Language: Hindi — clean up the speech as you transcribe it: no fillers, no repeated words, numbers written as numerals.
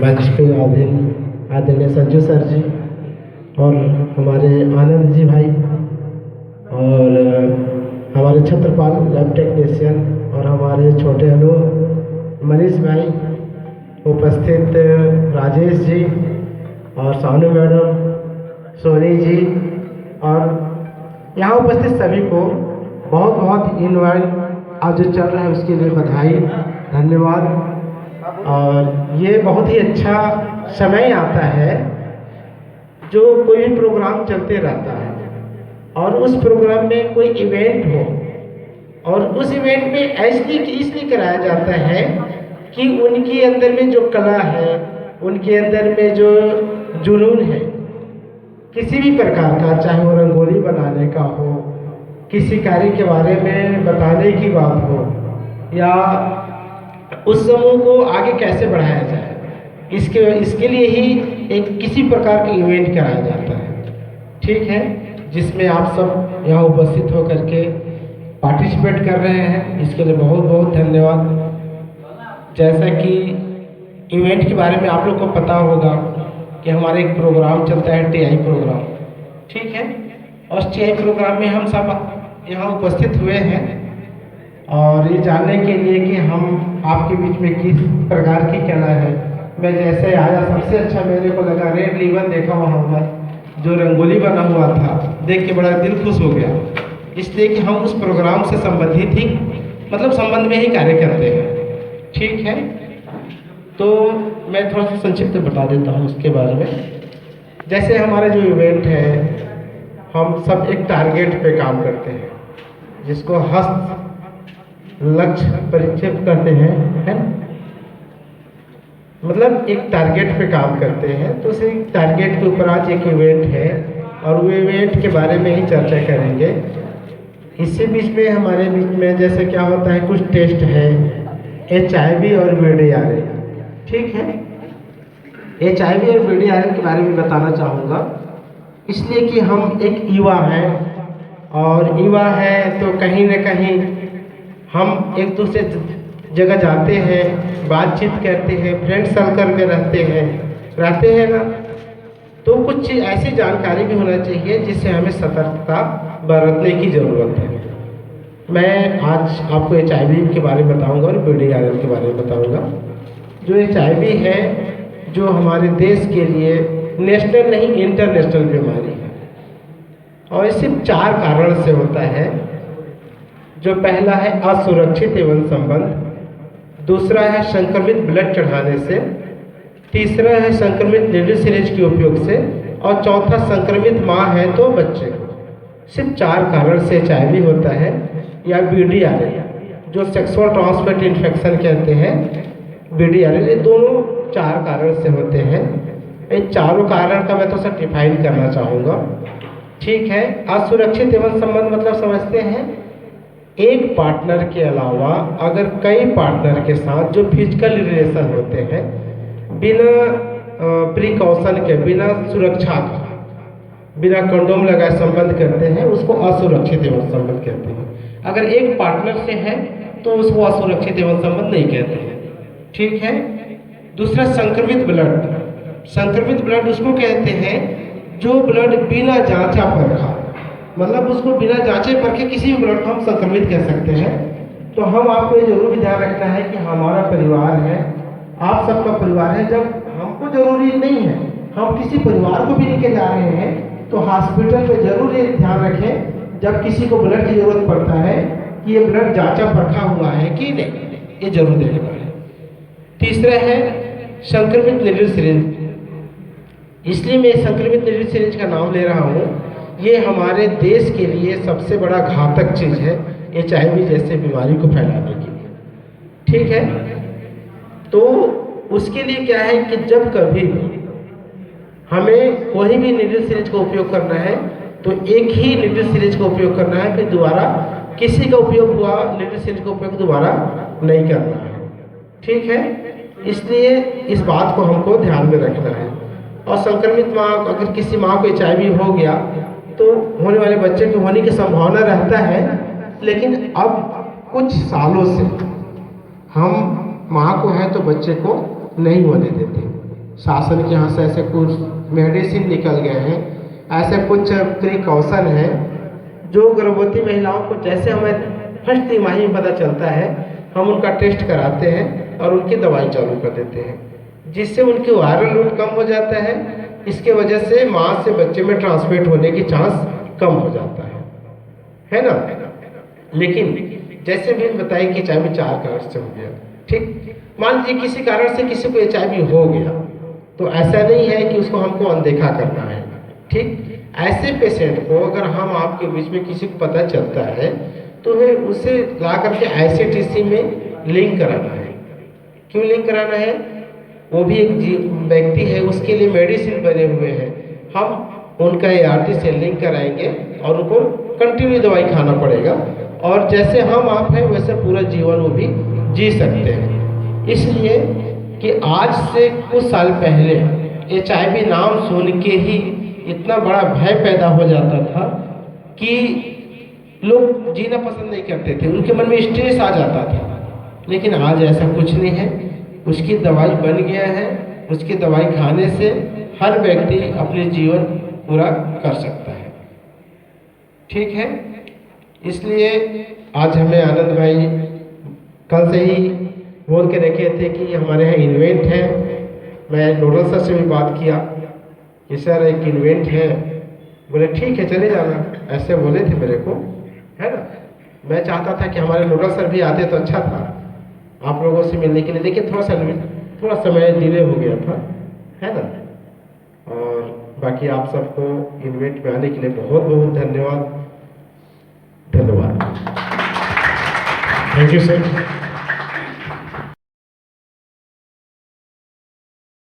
मंच पे आदरणीय संजू सर जी और हमारे आनंद जी भाई और हमारे छत्रपाल लैब टेक्नीशियन और हमारे छोटे अनु मनीष भाई, उपस्थित राजेश जी और सानू मैडम, सोनी जी और यहाँ उपस्थित सभी को बहुत बहुत इनवाइट आज जो चल रहा है उसके लिए बधाई, धन्यवाद। और ये बहुत ही अच्छा समय आता है जो कोई भी प्रोग्राम चलते रहता है और उस प्रोग्राम में कोई इवेंट हो और उस इवेंट में इसलिए कराया जाता है कि उनके अंदर में जो कला है, उनके अंदर में जो जुनून है किसी भी प्रकार का, चाहे वो रंगोली बनाने का हो, किसी कार्य के बारे में बताने की बात हो या उस समूह को आगे कैसे बढ़ाया जाए, इसके लिए ही एक किसी प्रकार का इवेंट कराया जाता है, ठीक है, जिसमें आप सब यहाँ उपस्थित होकर के पार्टिसिपेट कर रहे हैं, इसके लिए बहुत बहुत धन्यवाद। जैसा कि इवेंट के बारे में आप लोग को पता होगा कि हमारे एक प्रोग्राम चलता है टीआई प्रोग्राम, ठीक है, और टीआई प्रोग्राम में हम सब यहाँ उपस्थित हुए हैं और ये जानने के लिए कि हम आपके बीच में किस प्रकार की कला है। मैं जैसे आया सबसे अच्छा मेरे को लगा रेड रिबन देखा वहाँ पर जो रंगोली बना हुआ था, देख के बड़ा दिल खुश हो गया, इसलिए कि हम उस प्रोग्राम से संबंधित ही मतलब संबंध में ही कार्य करते हैं, ठीक है। तो मैं थोड़ा सा संक्षिप्त बता देता हूँ उसके बारे में। जैसे हमारा जो इवेंट है हम सब एक टारगेट पे काम करते हैं जिसको हस्त लक्ष्य परिक्षेप कहते हैं, है मतलब एक टारगेट पे काम करते हैं। तो उसी टारगेट के ऊपर आज एक इवेंट है और वो इवेंट के बारे में ही चर्चा करेंगे। इसी बीच में हमारे बीच में जैसे क्या होता है, कुछ टेस्ट है HIV और VDRA, ठीक है। HIV और VDRA के बारे में बताना चाहूँगा इसलिए कि हम एक युवा हैं और युवा है तो कहीं न कहीं हम एक दूसरे जगह जाते हैं, बातचीत करते हैं, फ्रेंड सर्कल में रहते हैं ना, तो कुछ ऐसी जानकारी भी होना चाहिए जिससे हमें सतर्कता बरतने की ज़रूरत है। मैं आज आपको HIV के बारे में बताऊंगा और VDRA के बारे में बताऊंगा। जो HIV है जो हमारे देश के लिए नेशनल नहीं इंटरनेशनल बीमारी है और ये सिर्फ 4 कारण से होता है। जो पहला है असुरक्षित एवं संबंध, दूसरा है संक्रमित ब्लड चढ़ाने से, तीसरा है संक्रमित नीडल सिरिंज के उपयोग से और चौथा संक्रमित माँ है तो बच्चे को। सिर्फ 4 कारण से HIV होता है या VDRA जो सेक्सुअल ट्रांसमिटेड इन्फेक्शन कहते हैं, VDRA, ये दोनों 4 कारण से होते हैं। इन चारों कारण का मैं तो सब डिफाइन करना चाहूँगा, ठीक है। असुरक्षित एवं संबंध मतलब समझते हैं एक पार्टनर के अलावा अगर कई पार्टनर के साथ जो फिजिकल रिलेशन होते हैं बिना प्रिकॉशन के, बिना सुरक्षा का, बिना कंडोम लगाए संबंध करते हैं, उसको असुरक्षित एवं संबंध कहते हैं। अगर एक पार्टनर से है तो उसको असुरक्षित एवं संबंध नहीं कहते हैं, ठीक है। दूसरा संक्रमित ब्लड उसको कहते हैं जो ब्लड बिना जांचा परखा, मतलब उसको बिना जांचे परखे किसी भी ब्लड को हम संक्रमित कह सकते हैं। तो हम आपको ये जरूर ध्यान रखना है कि हमारा परिवार है, आप सबका परिवार है। जब हमको जरूरी नहीं है, हम किसी परिवार को भी लेके जा रहे हैं तो हॉस्पिटल में जरूर ये ध्यान रखें जब किसी को ब्लड की जरूरत पड़ता है कि ये ब्लड जांचा परखा हुआ है कि नहीं, ये जरूर देखना है। तीसरा है संक्रमित नीडल सिरिंज, इसलिए मैं संक्रमित नीडल सिरिंज का नाम ले रहा हूँ। ये हमारे देश के लिए सबसे बड़ा घातक चीज़ है HIV जैसे बीमारी को फैलाने के लिए, ठीक है। तो उसके लिए क्या है कि जब कभी हमें कोई भी नीडल सिरिंज का उपयोग करना है तो एक ही नीडल सिरिंज का उपयोग करना है, फिर दोबारा किसी का उपयोग हुआ नीडल सिरिंज का उपयोग दोबारा नहीं करना है, ठीक है। इसलिए इस बात को हमको ध्यान में रखना है। और संक्रमित माँ, अगर किसी माँ को HIV हो गया तो होने वाले बच्चे के होने की संभावना रहता है, लेकिन अब कुछ सालों से हम माँ को है तो बच्चे को नहीं होने देते, शासन के यहाँ से ऐसे कुछ मेडिसिन निकल गए हैं, ऐसे कुछ प्रिकॉशन हैं जो गर्भवती महिलाओं को जैसे हमें फर्स्ट तिमाही में पता चलता है, हम उनका टेस्ट कराते हैं और उनकी दवाई चालू कर देते हैं, जिससे उनकी वायरल लोड कम हो जाता है। इसके वजह से माँ से बच्चे में ट्रांसमिट होने की चांस कम हो जाता है ना। लेकिन जैसे भी बताएं कि HIV 4 कारण से हो गया, ठीक, मान लीजिए किसी कारण से किसी को HIV हो गया, तो ऐसा नहीं है कि उसको हमको अनदेखा करना है, ठीक। ऐसे पेशेंट को अगर हम आपके बीच में किसी को पता चलता है तो हमें उसे ला करके ICTC में लिंक कराना है। क्यों लिंक कराना है? वो भी एक व्यक्ति है, उसके लिए मेडिसिन बने हुए हैं, हम उनका ART से लिंक कराएंगे और उनको कंटिन्यू दवाई खाना पड़ेगा, और जैसे हम आप हैं वैसे पूरा जीवन वो भी जी सकते हैं। इसलिए कि आज से कुछ साल पहले HIV नाम सुन के ही इतना बड़ा भय पैदा हो जाता था कि लोग जीना पसंद नहीं करते थे, उनके मन में स्ट्रेस आ जाता था। लेकिन आज ऐसा कुछ नहीं है, उसकी दवाई बन गया है, उसकी दवाई खाने से हर व्यक्ति अपने जीवन पूरा कर सकता है, ठीक है। इसलिए आज हमें आनंद भाई कल से ही बोल के रखे थे कि हमारे यहाँ इवेंट है। मैं नोडल सर से भी बात किया कि सर एक इवेंट है, बोले ठीक है चले जाना, ऐसे बोले थे मेरे को, है ना। मैं चाहता था कि हमारे नोडल सर भी आते तो अच्छा था आप लोगों से मिलने के लिए, लेकिन थोड़ा समय डिले हो गया था, है ना। और बाकी आप सबको इवेंट में आने के लिए बहुत बहुत धन्यवाद। Thank you sir.